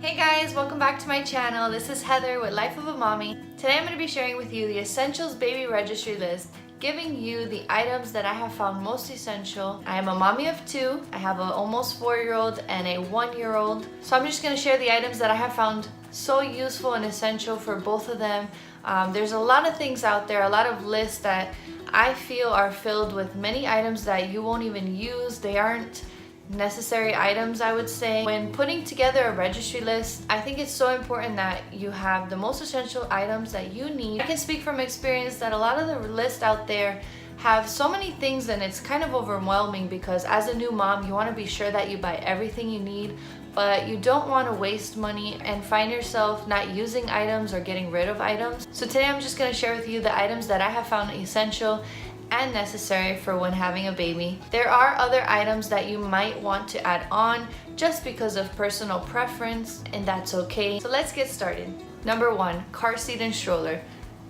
Hey guys, welcome back to my channel. This is Heather with Life of a Mommy. Today I'm going to be sharing with you the Essentials Baby Registry list, giving you the items that I have found most essential. I am a mommy of two. I have an almost 4-year-old and a 1-year-old. So I'm just going to share the items that I have found so useful and essential for both of them. There's a lot of things out there, a lot of lists that I feel are filled with many items that you won't even use. They aren't necessary items, I would say. When putting together a registry list, I think it's so important that you have the most essential items that you need. I can speak from experience that a lot of the lists out there have so many things and it's kind of overwhelming because as a new mom, you want to be sure that you buy everything you need, but you don't want to waste money and find yourself not using items or getting rid of items. So today I'm just going to share with you the items that I have found essential and necessary for when having a baby. There are other items that you might want to add on just because of personal preference, and that's okay. So let's get started. Number 1, car seat and stroller.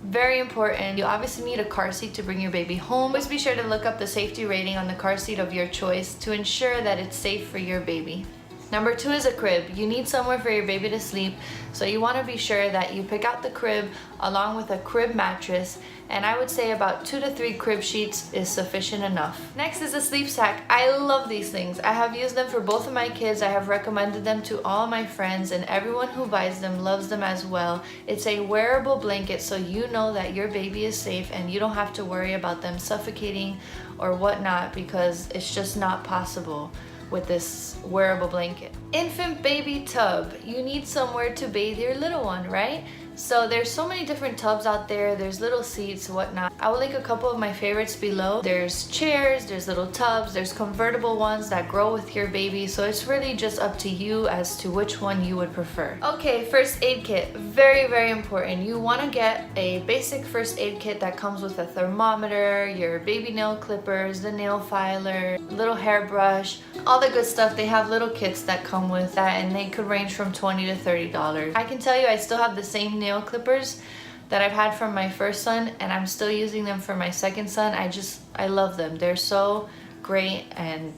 Very important. You obviously need a car seat to bring your baby home. Always be sure to look up the safety rating on the car seat of your choice to ensure that it's safe for your baby. Number 2 is a crib. You need somewhere for your baby to sleep, so you want to be sure that you pick out the crib along with a crib mattress, and I would say about 2 to 3 crib sheets is sufficient enough. Next is a sleep sack. I love these things. I have used them for both of my kids. I have recommended them to all my friends, and everyone who buys them loves them as well. It's a wearable blanket, so you know that your baby is safe and you don't have to worry about them suffocating or whatnot, because it's just not possible with this wearable blanket. Infant baby tub. You need somewhere to bathe your little one, right? So there's so many different tubs out there. There's little seats, whatnot. I will link a couple of my favorites below. There's chairs, there's little tubs, there's convertible ones that grow with your baby. So it's really just up to you as to which one you would prefer. Okay, first aid kit. Very, very important. You want to get a basic first aid kit that comes with a thermometer, your baby nail clippers, the nail filer, little hairbrush, all the good stuff. They have little kits that come with that, and they could range from $20 to $30. I can tell you I still have the same nail clippers that I've had from my first son, and I'm still using them for my second son. I love them. They're so great and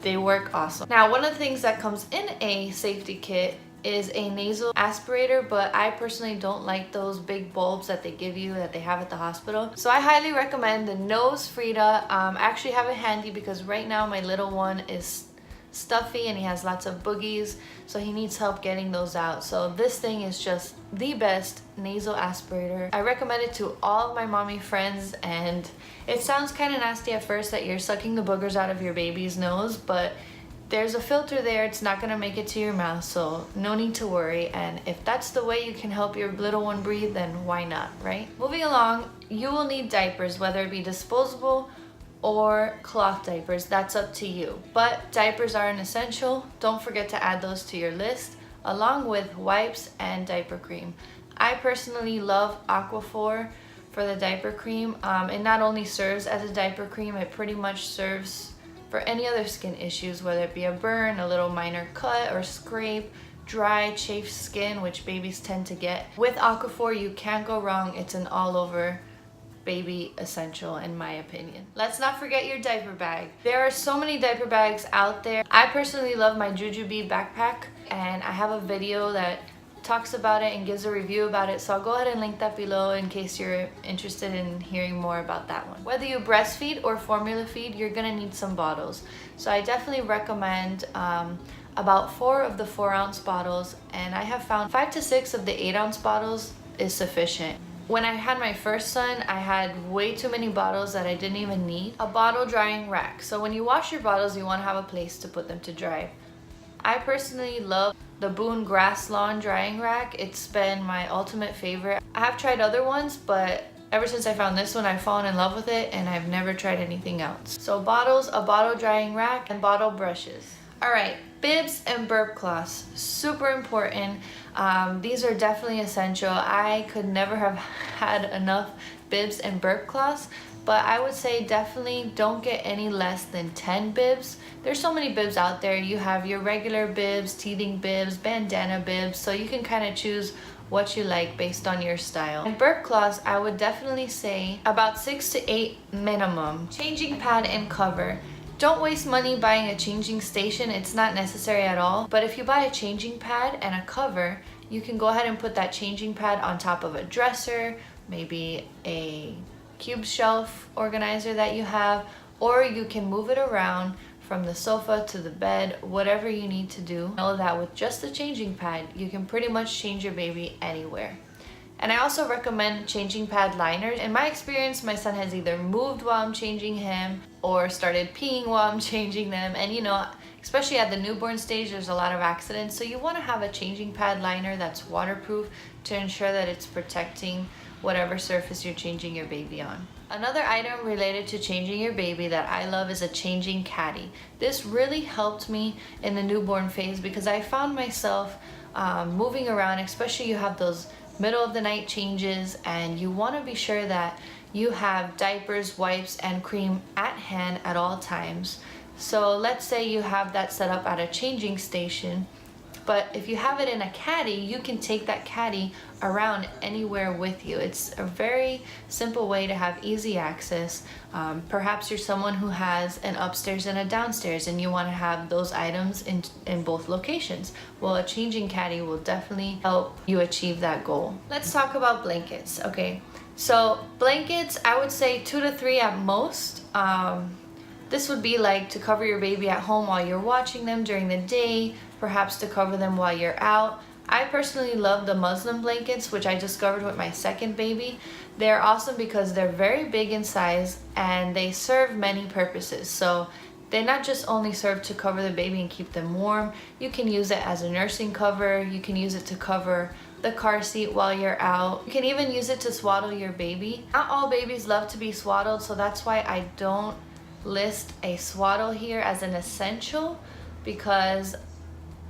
they work awesome. Now, one of the things that comes in a safety kit is a nasal aspirator, but I personally don't like those big bulbs that they give you that they have at the hospital. So I highly recommend the Nose Frida. I actually have it handy because right now my little one is stuffy and he has lots of boogies, so he needs help getting those out. So this thing is just the best nasal aspirator. I recommend it to all of my mommy friends, and it sounds kind of nasty at first that you're sucking the boogers out of your baby's nose, but there's a filter there. It's not going to make it to your mouth, so no need to worry. And if that's the way you can help your little one breathe, then why not, right? Moving along, you will need diapers, whether it be disposable or cloth diapers. That's up to you, but diapers are an essential. Don't forget to add those to your list, along with wipes and diaper cream. I personally love Aquaphor for the diaper cream. It not only serves as a diaper cream, it pretty much serves for any other skin issues, whether it be a burn, a little minor cut or scrape, dry, chafed skin, which babies tend to get. With Aquaphor, you can't go wrong. It's an all-over baby essential in my opinion. Let's not forget your diaper bag. There are so many diaper bags out there. I personally love my Jujubee backpack, and I have a video that talks about it and gives a review about it, so I'll go ahead and link that below in case you're interested in hearing more about that one. Whether you breastfeed or formula feed, you're gonna need some bottles. So I definitely recommend about 4 of the 4-ounce bottles, and I have found 5 to 6 of the 8-ounce bottles is sufficient. When I had my first son, I had way too many bottles that I didn't even need. A bottle drying rack. So when you wash your bottles, you want to have a place to put them to dry. I personally love the Boone Grass Lawn drying rack. It's been my ultimate favorite. I have tried other ones, but ever since I found this one, I've fallen in love with it, and I've never tried anything else. So bottles, a bottle drying rack, and bottle brushes. All right, bibs and burp cloths, super important. These are definitely essential. I could never have had enough bibs and burp cloths, but I would say definitely don't get any less than 10 bibs. There's so many bibs out there. You have your regular bibs, teething bibs, bandana bibs, so you can kind of choose what you like based on your style. And burp cloths, I would definitely say about 6 to 8 minimum. Changing pad and cover. Don't waste money buying a changing station, it's not necessary at all. But if you buy a changing pad and a cover, you can go ahead and put that changing pad on top of a dresser, maybe a cube shelf organizer that you have, or you can move it around from the sofa to the bed, whatever you need to do. Know that with just the changing pad, you can pretty much change your baby anywhere. And I also recommend changing pad liners. In my experience, my son has either moved while I'm changing him or started peeing while I'm changing them. And you know, especially at the newborn stage, there's a lot of accidents. So you want to have a changing pad liner that's waterproof to ensure that it's protecting whatever surface you're changing your baby on. Another item related to changing your baby that I love is a changing caddy. This really helped me in the newborn phase because I found myself moving around, especially you have those middle of the night changes and you want to be sure that you have diapers, wipes, and cream at hand at all times. So let's say you have that set up at a changing station, but if you have it in a caddy, you can take that caddy around anywhere with you. It's a very simple way to have easy access. Perhaps you're someone who has an upstairs and a downstairs and you want to have those items in both locations. Well, a changing caddy will definitely help you achieve that goal. Let's talk about blankets, okay? So blankets, I would say 2 to 3 at most. This would be like to cover your baby at home while you're watching them during the day, perhaps to cover them while you're out. I personally love the muslin blankets, which I discovered with my second baby. They're awesome because they're very big in size and they serve many purposes. So they not just only serve to cover the baby and keep them warm, you can use it as a nursing cover, you can use it to cover the car seat while you're out. You can even use it to swaddle your baby. Not all babies love to be swaddled, so that's why I don't list a swaddle here as an essential, because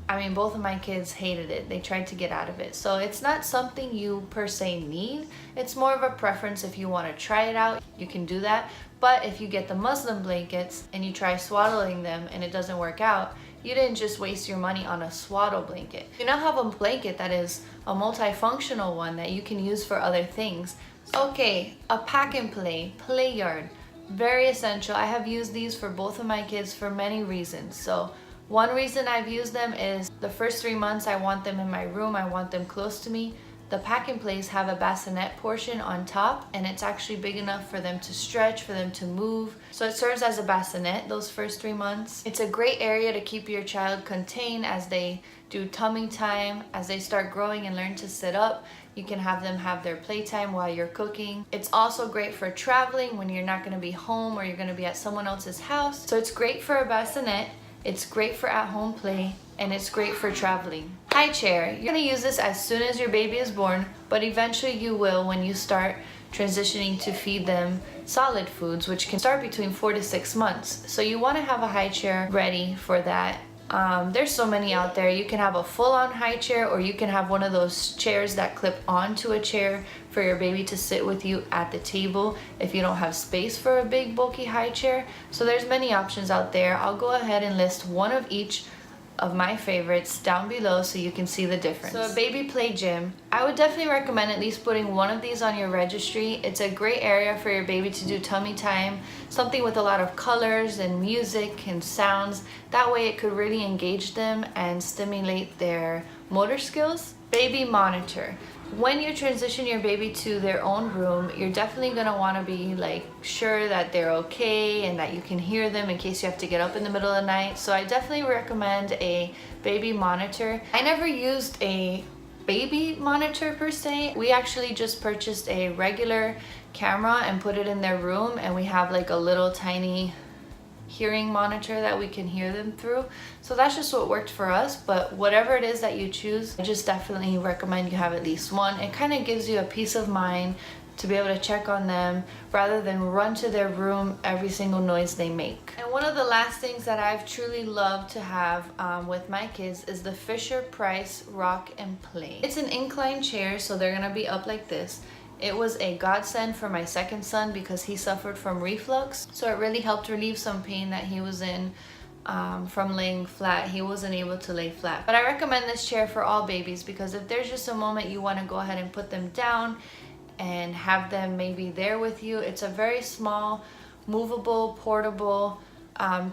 I mean, both of my kids hated it. They tried to get out of it. So it's not something you per se need. It's more of a preference. If you want to try it out, you can do that. But if you get the muslin blankets and you try swaddling them and it doesn't work out, you didn't just waste your money on a swaddle blanket. You now have a blanket that is a multifunctional one that you can use for other things. Okay, a pack and play yard. Very essential. I have used these for both of my kids for many reasons. So one reason I've used them is the first 3 months I want them in my room, I want them close to me. The pack and plays have a bassinet portion on top and it's actually big enough for them to stretch, for them to move. So it serves as a bassinet those first 3 months. It's a great area to keep your child contained as they do tummy time, as they start growing and learn to sit up. You can have them have their playtime while you're cooking. It's also great for traveling when you're not going to be home or you're going to be at someone else's house. So it's great for a bassinet. It's great for at-home play, and it's great for traveling. High chair. You're gonna use this as soon as your baby is born, but eventually you will when you start transitioning to feed them solid foods, which can start between 4 to 6 months. So you wanna have a high chair ready for that. There's so many out there. You can have a full-on high chair, or you can have one of those chairs that clip onto a chair for your baby to sit with you at the table if you don't have space for a big bulky high chair. So there's many options out there. I'll go ahead and list one of each of my favorites down below so you can see the difference. So a baby play gym. I would definitely recommend at least putting one of these on your registry. It's a great area for your baby to do tummy time, something with a lot of colors and music and sounds. That way it could really engage them and stimulate their motor skills. Baby monitor. When you transition your baby to their own room, you're definitely gonna wanna be like sure that they're okay and that you can hear them in case you have to get up in the middle of the night. So I definitely recommend a baby monitor. I never used a baby monitor per se. We actually just purchased a regular camera and put it in their room, and we have like a little tiny hearing monitor that we can hear them through. So that's just what worked for us, but whatever it is that you choose, I just definitely recommend you have at least one. It kind of gives you a peace of mind to be able to check on them rather than run to their room every single noise they make. And one of the last things that I've truly loved to have with my kids is the Fisher-Price Rock and Play. It's an incline chair, so they're gonna be up like this. It was a godsend for my second son because he suffered from reflux. So it really helped relieve some pain that he was in from laying flat. He wasn't able to lay flat. But I recommend this chair for all babies because if there's just a moment you want to go ahead and put them down and have them maybe there with you, it's a very small, movable, portable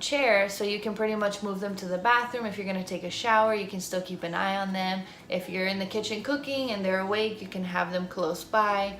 chair, so you can pretty much move them to the bathroom. If you're gonna take a shower, you can still keep an eye on them. If you're in the kitchen cooking and they're awake, you can have them close by.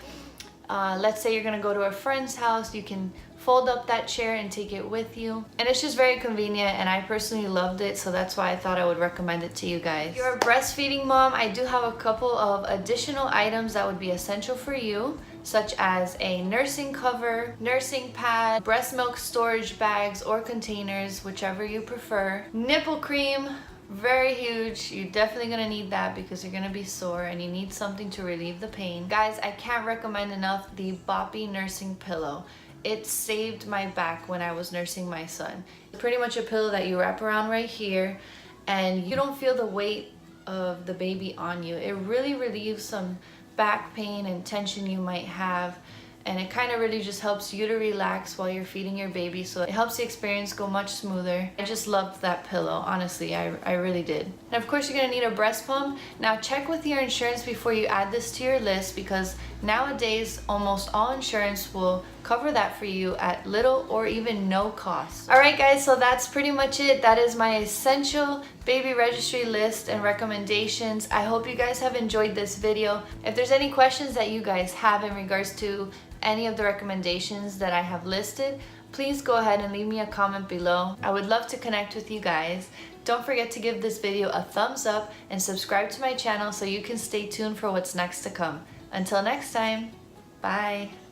Let's say you're gonna go to a friend's house, you can fold up that chair and take it with you. And it's just very convenient, and I personally loved it, so that's why I thought I would recommend it to you guys. If you're a breastfeeding mom, I do have a couple of additional items that would be essential for you, such as a nursing cover, nursing pad, breast milk storage bags or containers, whichever you prefer. Nipple cream, very huge. You're definitely gonna need that because you're gonna be sore and you need something to relieve the pain. Guys, I can't recommend enough the Boppy nursing pillow. It saved my back when I was nursing my son. It's pretty much a pillow that you wrap around right here and you don't feel the weight of the baby on you. It really relieves some back pain and tension you might have, and it kind of really just helps you to relax while you're feeding your baby, so it helps the experience go much smoother. I just loved that pillow, honestly, I really did. And of course you're gonna need a breast pump. Now check with your insurance before you add this to your list, because nowadays almost all insurance will cover that for you at little or even no cost. Alright guys, so that's pretty much it. That is my essential baby registry list and recommendations. I hope you guys have enjoyed this video. If there's any questions that you guys have in regards to any of the recommendations that I have listed, please go ahead and leave me a comment below. I would love to connect with you guys. Don't forget to give this video a thumbs up and subscribe to my channel so you can stay tuned for what's next to come. Until next time, bye.